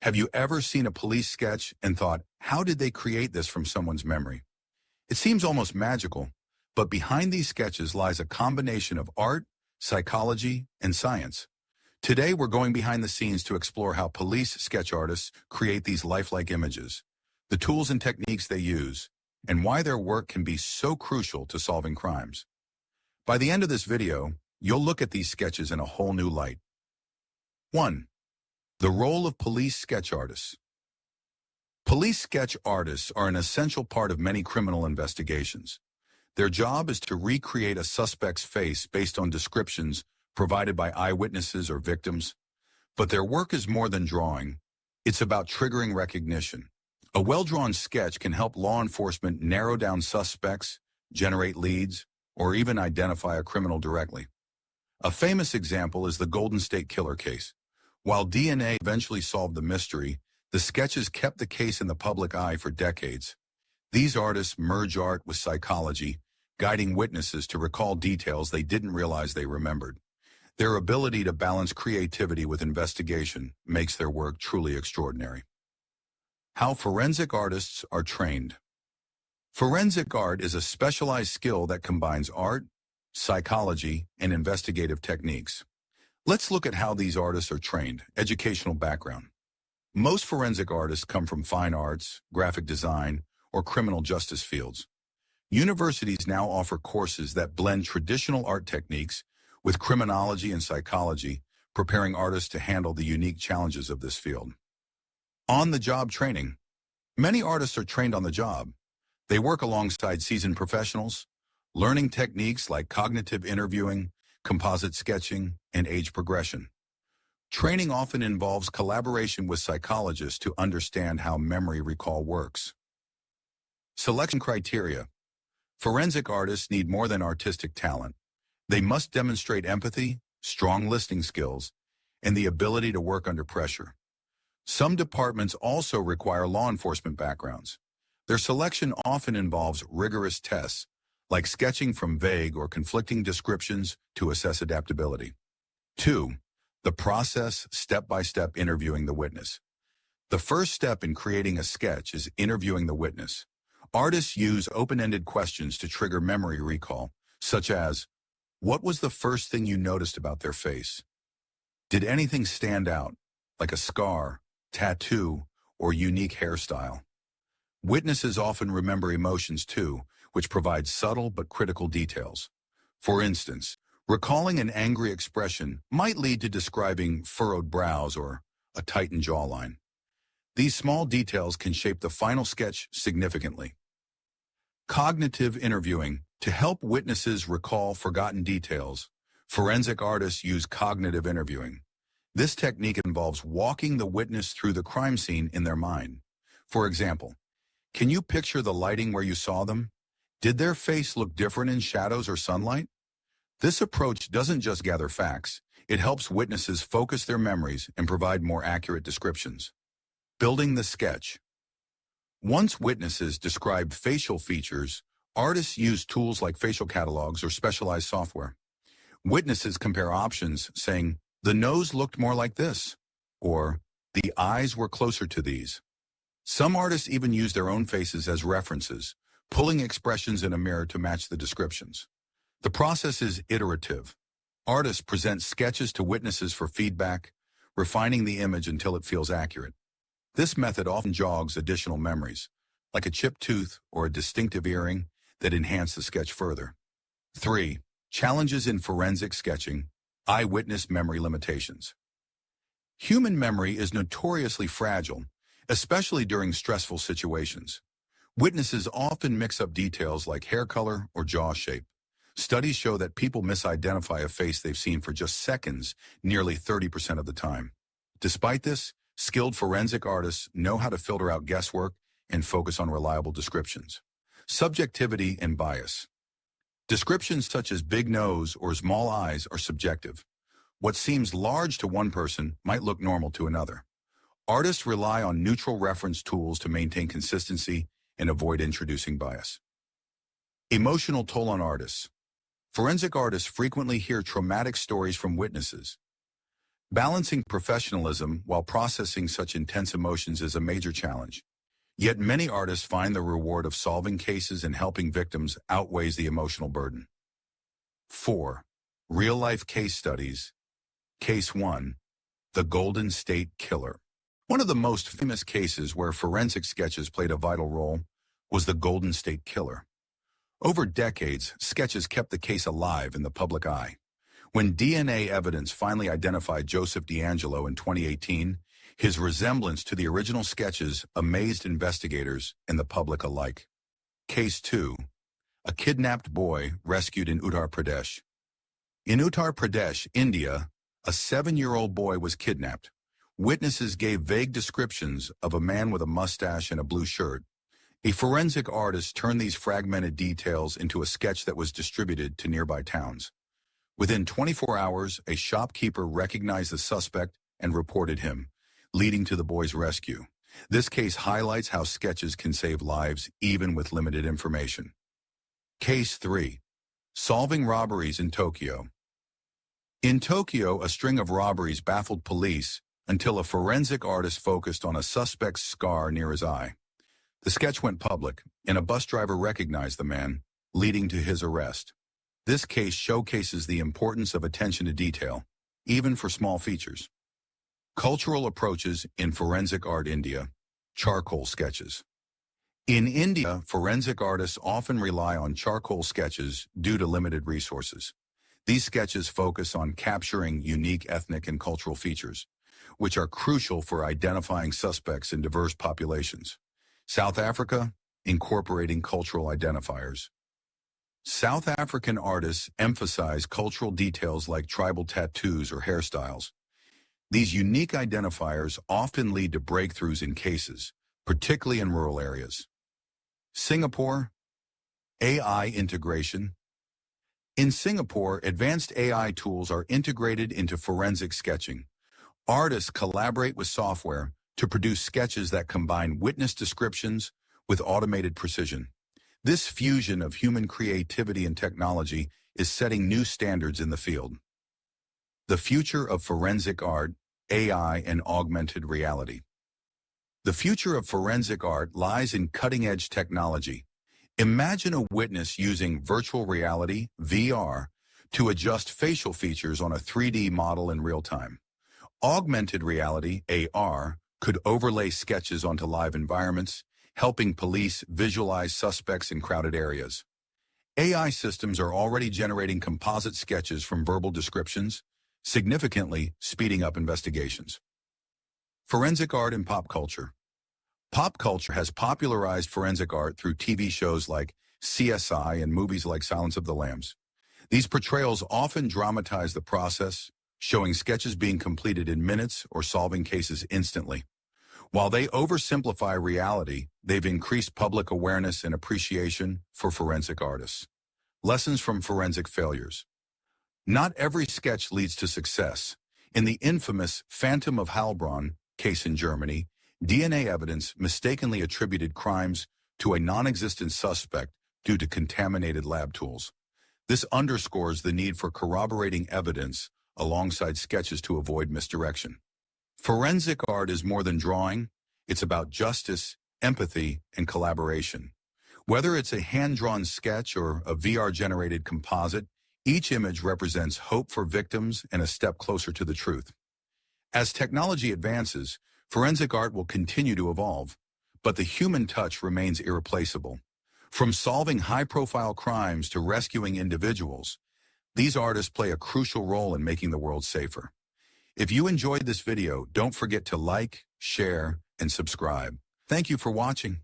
Have you ever seen a police sketch and thought, how did they create this from someone's memory? It seems almost magical, but behind these sketches lies a combination of art, psychology, and science. Today, we're going behind the scenes to explore how police sketch artists create these lifelike images, the tools and techniques they use, and why their work can be so crucial to solving crimes. By the end of this video, you'll look at these sketches in a whole new light. 1. The role of police sketch artists. Police sketch artists are an essential part of many criminal investigations. Their job is to recreate a suspect's face based on descriptions provided by eyewitnesses or victims. But their work is more than drawing. It's about triggering recognition. A well-drawn sketch can help law enforcement narrow down suspects, generate leads, or even identify a criminal directly. A famous example is the Golden State Killer case. While DNA eventually solved the mystery, the sketches kept the case in the public eye for decades. These artists merge art with psychology, guiding witnesses to recall details they didn't realize they remembered. Their ability to balance creativity with investigation makes their work truly extraordinary. How forensic artists are trained. Forensic art is a specialized skill that combines art, psychology, and investigative techniques. Let's look at how these artists are trained. Educational background. Most forensic artists come from fine arts, graphic design, or criminal justice fields. Universities now offer courses that blend traditional art techniques with criminology and psychology, preparing artists to handle the unique challenges of this field. On-the-job training. Many artists are trained on the job. They work alongside seasoned professionals, learning techniques like cognitive interviewing, composite sketching, and age progression. Training often involves collaboration with psychologists to understand how memory recall works. Selection criteria. Forensic artists need more than artistic talent. They must demonstrate empathy, strong listening skills, and the ability to work under pressure. Some departments also require law enforcement backgrounds. Their selection often involves rigorous tests, like sketching from vague or conflicting descriptions to assess adaptability. 2. The process, step-by-step interviewing the witness. The first step in creating a sketch is interviewing the witness. Artists use open-ended questions to trigger memory recall, such as, what was the first thing you noticed about their face? Did anything stand out, like a scar, tattoo, or unique hairstyle? Witnesses often remember emotions too, which provides subtle but critical details. For instance, recalling an angry expression might lead to describing furrowed brows or a tightened jawline. These small details can shape the final sketch significantly. Cognitive interviewing. To help witnesses recall forgotten details, forensic artists use cognitive interviewing. This technique involves walking the witness through the crime scene in their mind. For example, can you picture the lighting where you saw them? Did their face look different in shadows or sunlight? This approach doesn't just gather facts, it helps witnesses focus their memories and provide more accurate descriptions. Building the sketch. Once witnesses describe facial features, artists use tools like facial catalogs or specialized software. Witnesses compare options, saying, the nose looked more like this, or the eyes were closer to these. Some artists even use their own faces as references, pulling expressions in a mirror to match the descriptions. The process is iterative. Artists present sketches to witnesses for feedback, refining the image until it feels accurate. This method often jogs additional memories, like a chipped tooth or a distinctive earring, that enhance the sketch further. 3. Challenges in forensic sketching. Eyewitness memory limitations. Human memory is notoriously fragile, especially during stressful situations. Witnesses often mix up details like hair color or jaw shape. Studies show that people misidentify a face they've seen for just seconds, nearly 30% of the time. Despite this, skilled forensic artists know how to filter out guesswork and focus on reliable descriptions. Subjectivity and bias. Descriptions such as big nose or small eyes are subjective. What seems large to one person might look normal to another. Artists rely on neutral reference tools to maintain consistency and avoid introducing bias. Emotional toll on artists. Forensic artists frequently hear traumatic stories from witnesses. Balancing professionalism while processing such intense emotions is a major challenge. Yet many artists find the reward of solving cases and helping victims outweighs the emotional burden. 4. Real-life case studies. Case 1. The Golden State Killer. One of the most famous cases where forensic sketches played a vital role was the Golden State Killer. Over decades, sketches kept the case alive in the public eye. When DNA evidence finally identified Joseph DeAngelo in 2018, his resemblance to the original sketches amazed investigators and the public alike. Case 2. A kidnapped boy rescued in Uttar Pradesh. In Uttar Pradesh, India, a 7-year-old boy was kidnapped. Witnesses gave vague descriptions of a man with a mustache and a blue shirt. A forensic artist turned these fragmented details into a sketch that was distributed to nearby towns. Within 24 hours, a shopkeeper recognized the suspect and reported him, leading to the boy's rescue. This case highlights how sketches can save lives even with limited information. Case 3. Solving robberies in Tokyo. In Tokyo, a string of robberies baffled police until a forensic artist focused on a suspect's scar near his eye. The sketch went public, and a bus driver recognized the man, leading to his arrest. This case showcases the importance of attention to detail, even for small features. Cultural approaches in forensic art. India. Charcoal sketches. In India, forensic artists often rely on charcoal sketches due to limited resources. These sketches focus on capturing unique ethnic and cultural features, which are crucial for identifying suspects in diverse populations. South Africa, incorporating cultural identifiers. South African artists emphasize cultural details like tribal tattoos or hairstyles. These unique identifiers often lead to breakthroughs in cases, particularly in rural areas. Singapore. AI integration. In Singapore, advanced AI tools are integrated into forensic sketching. Artists collaborate with software to produce sketches that combine witness descriptions with automated precision. This fusion of human creativity and technology is setting new standards in the field. The future of forensic art, AI, and augmented reality. The future of forensic art lies in cutting-edge technology. Imagine a witness using virtual reality, VR, to adjust facial features on a 3D model in real time. Augmented reality, AR, could overlay sketches onto live environments, helping police visualize suspects in crowded areas. AI systems are already generating composite sketches from verbal descriptions, significantly speeding up investigations. Forensic art and pop culture. Pop culture has popularized forensic art through TV shows like CSI and movies like Silence of the Lambs. These portrayals often dramatize the process, showing sketches being completed in minutes or solving cases instantly. While they oversimplify reality, they've increased public awareness and appreciation for forensic artists. Lessons from forensic failures. Not every sketch leads to success. In the infamous Phantom of Heilbronn case in Germany, DNA evidence mistakenly attributed crimes to a non-existent suspect due to contaminated lab tools. This underscores the need for corroborating evidence alongside sketches to avoid misdirection. Forensic art is more than drawing. It's about justice, empathy, and collaboration. Whether it's a hand-drawn sketch or a VR-generated composite, each image represents hope for victims and a step closer to the truth. As technology advances, forensic art will continue to evolve, but the human touch remains irreplaceable. From solving high-profile crimes to rescuing individuals, these artists play a crucial role in making the world safer. If you enjoyed this video, don't forget to like, share, and subscribe. Thank you for watching.